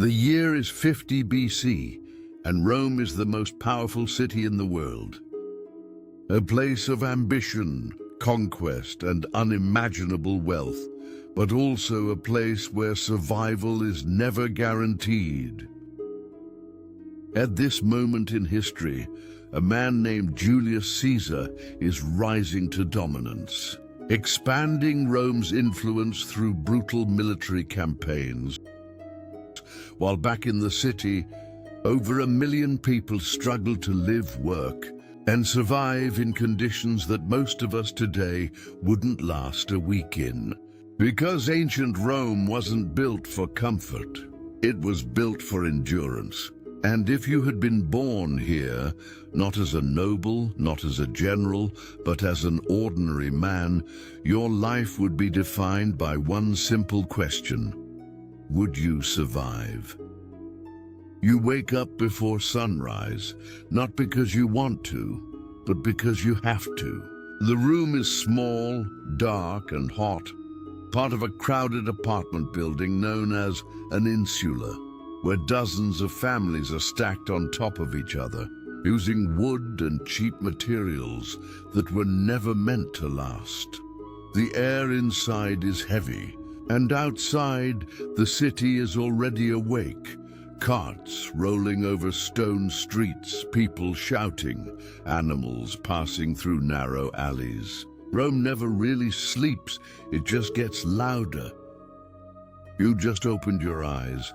The year is 50 BC, and Rome is the most powerful city in the world. A place of ambition, conquest, and unimaginable wealth, but also a place where survival is never guaranteed. At this moment in history, a man named Julius Caesar is rising to dominance, expanding Rome's influence through brutal military campaigns. While back in the city, over 1 million people struggle to live, work, and survive in conditions that most of us today wouldn't last a week in. Because ancient Rome wasn't built for comfort, it was built for endurance. And if you had been born here, not as a noble, not as a general, but as an ordinary man, your life would be defined by one simple question: would you survive? You wake up before sunrise, not because you want to, but because you have to. The room is small, dark, and hot, part of a crowded apartment building known as an insula, where dozens of families are stacked on top of each other, using wood and cheap materials that were never meant to last. The air inside is heavy, and outside, the city is already awake. Carts rolling over stone streets, people shouting, animals passing through narrow alleys. Rome never really sleeps, it just gets louder. You just opened your eyes,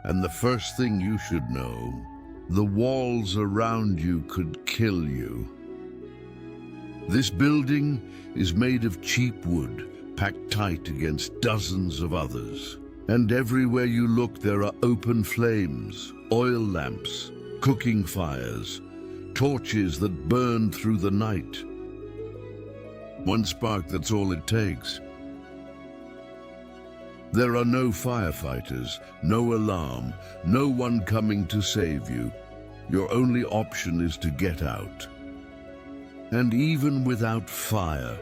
and the first thing you should know, the walls around you could kill you. This building is made of cheap wood, packed tight against dozens of others. And everywhere you look, there are open flames, oil lamps, cooking fires, torches that burn through the night. One spark, that's all it takes. There are no firefighters, no alarm, no one coming to save you. Your only option is to get out. And even without fire,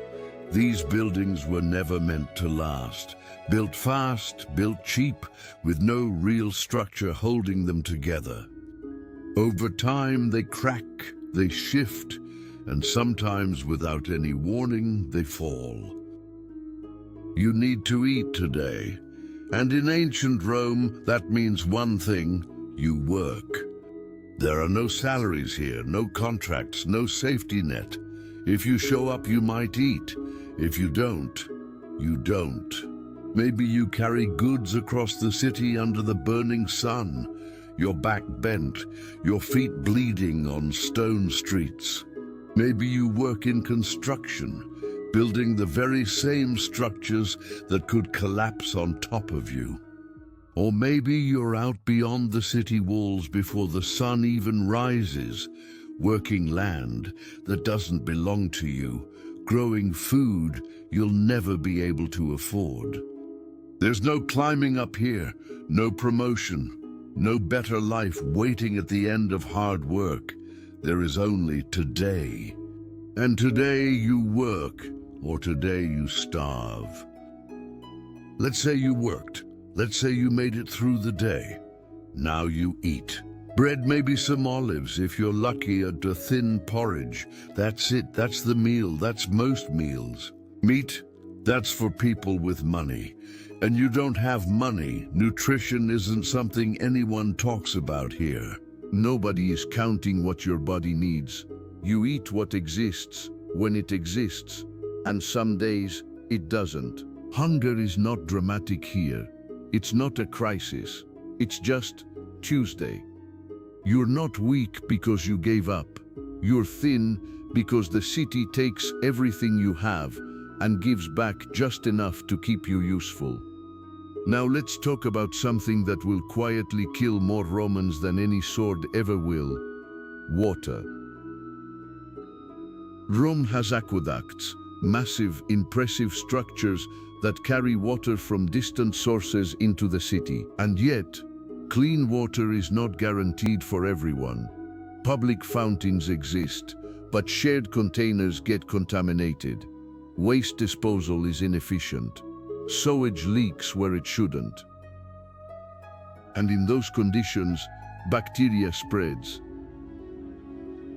these buildings were never meant to last. Built fast, built cheap, with no real structure holding them together. Over time, they crack, they shift, and sometimes without any warning, they fall. You need to eat today, and in ancient Rome, that means one thing: you work. There are no salaries here, no contracts, no safety net. If you show up, you might eat. If you don't, you don't. Maybe you carry goods across the city under the burning sun, your back bent, your feet bleeding on stone streets. Maybe you work in construction, building the very same structures that could collapse on top of you. Or maybe you're out beyond the city walls before the sun even rises, working land that doesn't belong to you, growing food you'll never be able to afford. There's no climbing up here, no promotion, no better life waiting at the end of hard work. There is only today. And today you work, or today you starve. Let's say you worked. Let's say you made it through the day. Now you eat. Bread, maybe some olives, if you're lucky, and a thin porridge. That's it, that's the meal, that's most meals. Meat, that's for people with money. And you don't have money. Nutrition isn't something anyone talks about here. Nobody is counting what your body needs. You eat what exists, when it exists. And some days, it doesn't. Hunger is not dramatic here. It's not a crisis. It's just Tuesday. You're not weak because you gave up. You're thin because the city takes everything you have and gives back just enough to keep you useful. Now let's talk about something that will quietly kill more Romans than any sword ever will: water. Rome has aqueducts, massive, impressive structures that carry water from distant sources into the city. And yet, clean water is not guaranteed for everyone. Public fountains exist, but shared containers get contaminated. Waste disposal is inefficient. Sewage leaks where it shouldn't. And in those conditions, bacteria spreads.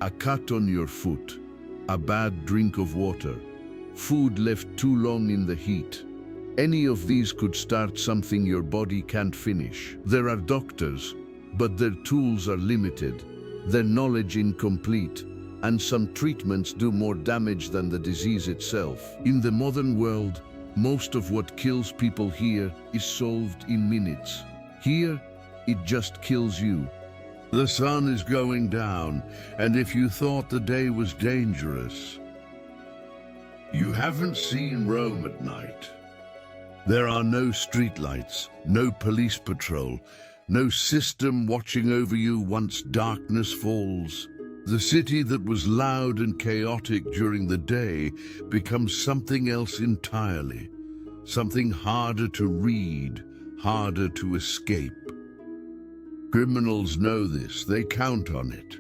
A cut on your foot, a bad drink of water, food left too long in the heat. Any of these could start something your body can't finish. There are doctors, but their tools are limited, their knowledge incomplete, and some treatments do more damage than the disease itself. In the modern world, most of what kills people here is solved in minutes. Here, it just kills you. The sun is going down, and if you thought the day was dangerous, you haven't seen Rome at night. There are no streetlights, no police patrol, no system watching over you once darkness falls. The city that was loud and chaotic during the day becomes something else entirely, something harder to read, harder to escape. Criminals know this, they count on it.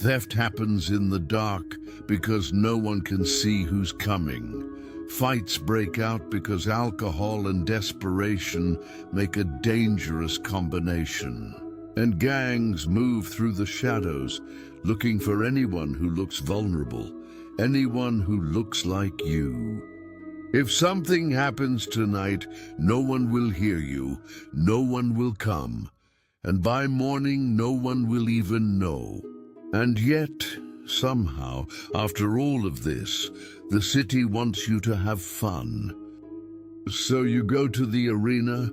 Theft happens in the dark because no one can see who's coming. Fights break out because alcohol and desperation make a dangerous combination. And gangs move through the shadows, looking for anyone who looks vulnerable, anyone who looks like you. If something happens tonight, no one will hear you, no one will come, and by morning no one will even know. And yet, somehow, after all of this, the city wants you to have fun. So you go to the arena,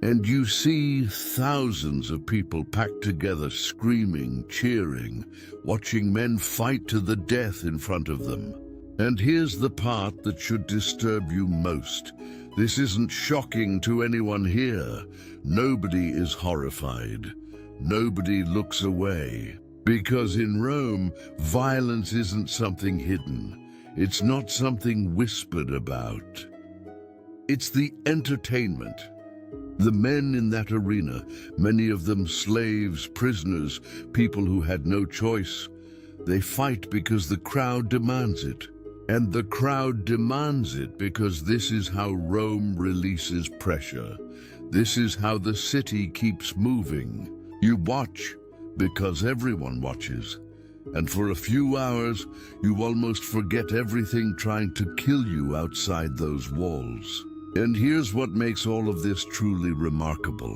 and you see thousands of people packed together, screaming, cheering, watching men fight to the death in front of them. And here's the part that should disturb you most. This isn't shocking to anyone here. Nobody is horrified. Nobody looks away. Because in Rome, violence isn't something hidden. It's not something whispered about. It's the entertainment. The men in that arena, many of them slaves, prisoners, people who had no choice, they fight because the crowd demands it. And the crowd demands it because this is how Rome releases pressure. This is how the city keeps moving. You watch because everyone watches. And for a few hours, you almost forget everything trying to kill you outside those walls. And here's what makes all of this truly remarkable.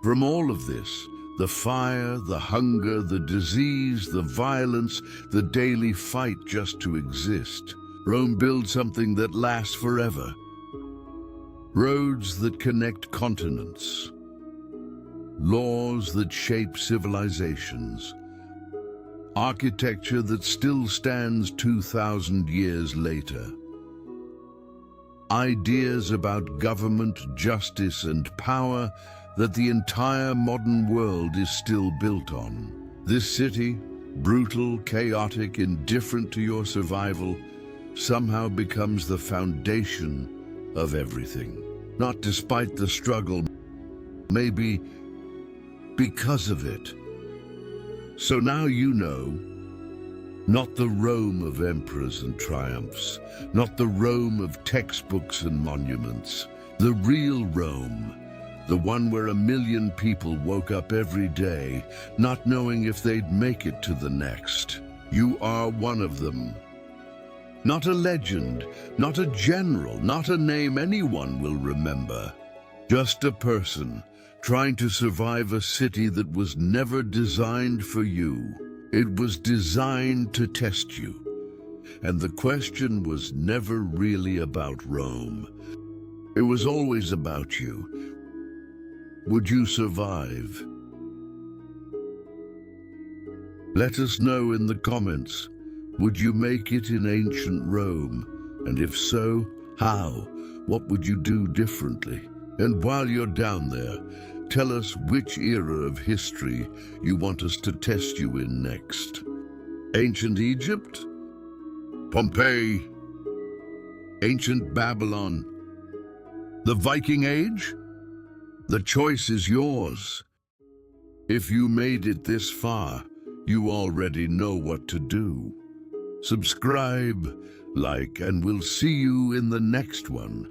From all of this, the fire, the hunger, the disease, the violence, the daily fight just to exist, Rome builds something that lasts forever. Roads that connect continents. Laws that shape civilizations. Architecture that still stands 2,000 years later. Ideas about government, justice, and power that the entire modern world is still built on. This city, brutal, chaotic, indifferent to your survival, somehow becomes the foundation of everything. Not despite the struggle, maybe because of it. So now you know, not the Rome of emperors and triumphs, not the Rome of textbooks and monuments, the real Rome, the one where 1 million people woke up every day, not knowing if they'd make it to the next. You are one of them. Not a legend, not a general, not a name anyone will remember. Just a person trying to survive a city that was never designed for you. It was designed to test you. And the question was never really about Rome. It was always about you. Would you survive? Let us know in the comments. Would you make it in ancient Rome? And if so, how? What would you do differently? And while you're down there, tell us which era of history you want us to test you in next. Ancient Egypt? Pompeii? Ancient Babylon? The Viking Age? The choice is yours. If you made it this far, you already know what to do. Subscribe, like, and we'll see you in the next one.